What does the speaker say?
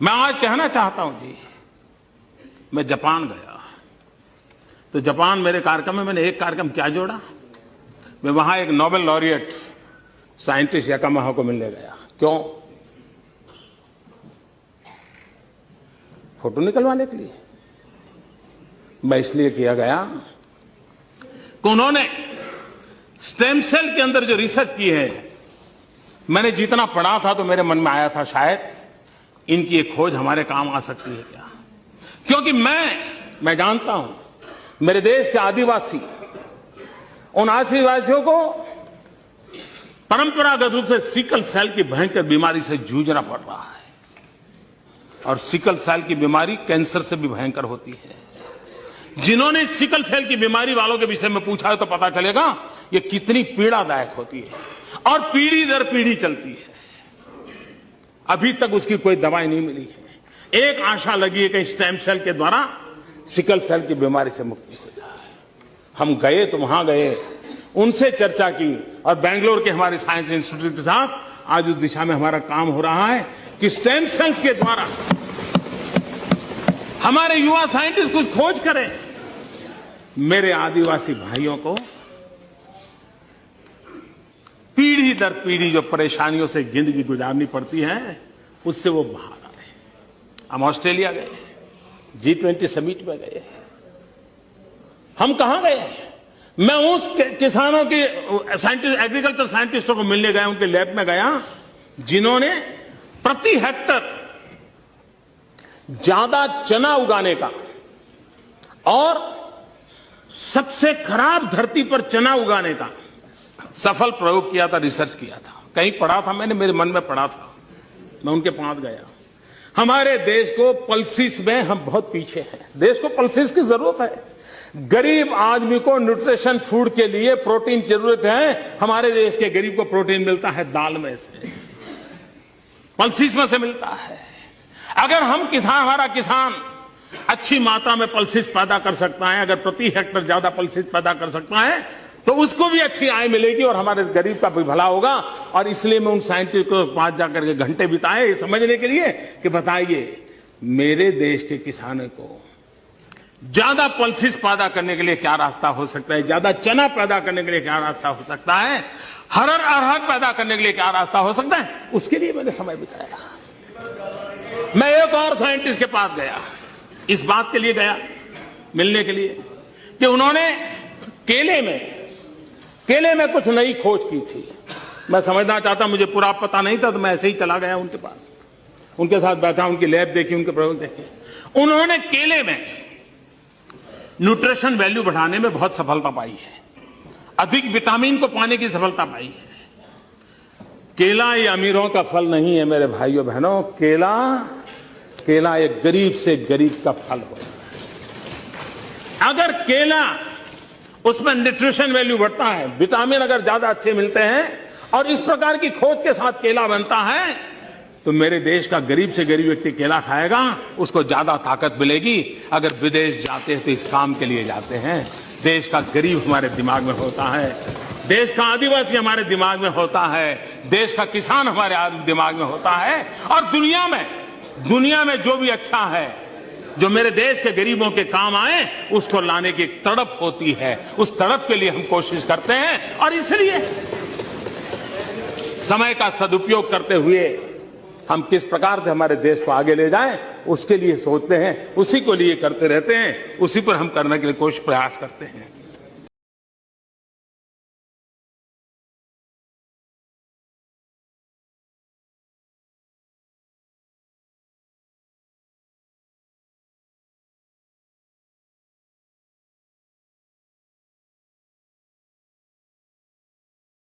मैं आज कहना चाहता हूं जी, मैं जापान गया तो जापान मेरे कार्यक्रम में मैंने एक कार्यक्रम क्या जोड़ा, मैं वहां एक नोबेल लॉरिएट साइंटिस्ट यामाहा को मिलने गया। क्यों? फोटो निकलवाने के लिए। मैं इसलिए किया गया कि उन्होंने स्टेम सेल के अंदर जो रिसर्च की है, मैंने जितना पढ़ा था तो मेरे मन में आया था शायद इनकी एक खोज हमारे काम आ सकती है क्या। क्योंकि मैं जानता हूं मेरे देश के आदिवासी, उन आदिवासियों को परंपरागत रूप से सिकल सेल की भयंकर बीमारी से जूझना पड़ रहा है, और सिकल सेल की बीमारी कैंसर से भी भयंकर होती है। जिन्होंने सिकल सेल की बीमारी वालों के विषय में पूछा है तो पता चलेगा ये कितनी पीड़ादायक होती है और पीढ़ी दर पीढ़ी चलती है। अभी तक उसकी कोई दवाई नहीं मिली है। एक आशा लगी है कि स्टेम सेल के द्वारा सिकल सेल की बीमारी से मुक्ति हो जाए। हम गए तो वहां गए, उनसे चर्चा की, और बेंगलोर के हमारे साइंस इंस्टीट्यूट के साथ आज उस दिशा में हमारा काम हो रहा है कि स्टेम सेल्स के द्वारा हमारे युवा साइंटिस्ट कुछ खोज करें। मेरे आदिवासी भाइयों को पीढ़ी दर पीढ़ी जो परेशानियों से जिंदगी गुजारनी पड़ती है, उससे वो बाहर आए। हम ऑस्ट्रेलिया गए, G20 समिट में गए। हम कहां गए? मैं उस किसानों के साइंटिस्ट, एग्रीकल्चर साइंटिस्टों को मिलने गया, उनके लैब में गया जिन्होंने प्रति हेक्टर ज्यादा चना उगाने का और सबसे खराब धरती पर चना उगाने का सफल प्रयोग किया था, रिसर्च किया था। कहीं पढ़ा था मैंने, मेरे मन में पढ़ा था, मैं उनके पास गया। हमारे देश को पल्सिस में हम बहुत पीछे हैं। देश को पल्सिस की जरूरत है। गरीब आदमी को न्यूट्रिशन फूड के लिए प्रोटीन जरूरत है। हमारे देश के गरीब को प्रोटीन मिलता है दाल में से, पल्सिस में से मिलता है। अगर हमारा किसान अच्छी मात्रा में पल्सिस पैदा कर सकता है, अगर प्रति हेक्टर ज्यादा पल्सिस पैदा कर सकता है, तो उसको भी अच्छी आय मिलेगी और हमारे गरीब का भी भला होगा। और इसलिए मैं उन साइंटिस्ट को पास जाकर के घंटे बिताए ये समझने के लिए कि बताइए मेरे देश के किसानों को ज्यादा पल्सिस पैदा करने के लिए क्या रास्ता हो सकता है, ज्यादा चना पैदा करने के लिए क्या रास्ता हो सकता है, अरहर पैदा करने के लिए क्या रास्ता हो सकता है, उसके लिए मैंने समय बिताया। मैं एक और साइंटिस्ट के पास गया, इस बात के लिए गया मिलने के लिए कि उन्होंने केले में कुछ नई खोज की थी। मैं समझना चाहता, मुझे पूरा पता नहीं था, तो मैं ऐसे ही चला गया उनके पास, उनके साथ बैठा, उनकी लैब देखी, उनके प्रयोग देखे। उन्होंने केले में न्यूट्रिशन वैल्यू बढ़ाने में बहुत सफलता पाई है, अधिक विटामिन को पाने की सफलता पाई है। केला ये अमीरों का फल नहीं है मेरे भाइयों बहनों, केला एक गरीब से गरीब का फल हो। अगर केला उसमें न्यूट्रिशन वैल्यू बढ़ता है, विटामिन अगर ज्यादा अच्छे मिलते हैं और इस प्रकार की खोज के साथ केला बनता है, तो मेरे देश का गरीब से गरीब व्यक्ति केला खाएगा, उसको ज्यादा ताकत मिलेगी। अगर विदेश जाते हैं तो इस काम के लिए जाते हैं। देश का गरीब हमारे दिमाग में होता है, देश का आदिवासी हमारे दिमाग में होता है, देश का किसान हमारे दिमाग में होता है। और दुनिया में जो भी अच्छा है, जो मेरे देश के गरीबों के काम आए, उसको लाने की एक तड़प होती है। उस तड़प के लिए हम कोशिश करते हैं, और इसलिए समय का सदुपयोग करते हुए हम किस प्रकार से हमारे देश को आगे ले जाएं, उसके लिए सोचते हैं, उसी को लिए करते रहते हैं, उसी पर हम करने के लिए कोशिश प्रयास करते हैं।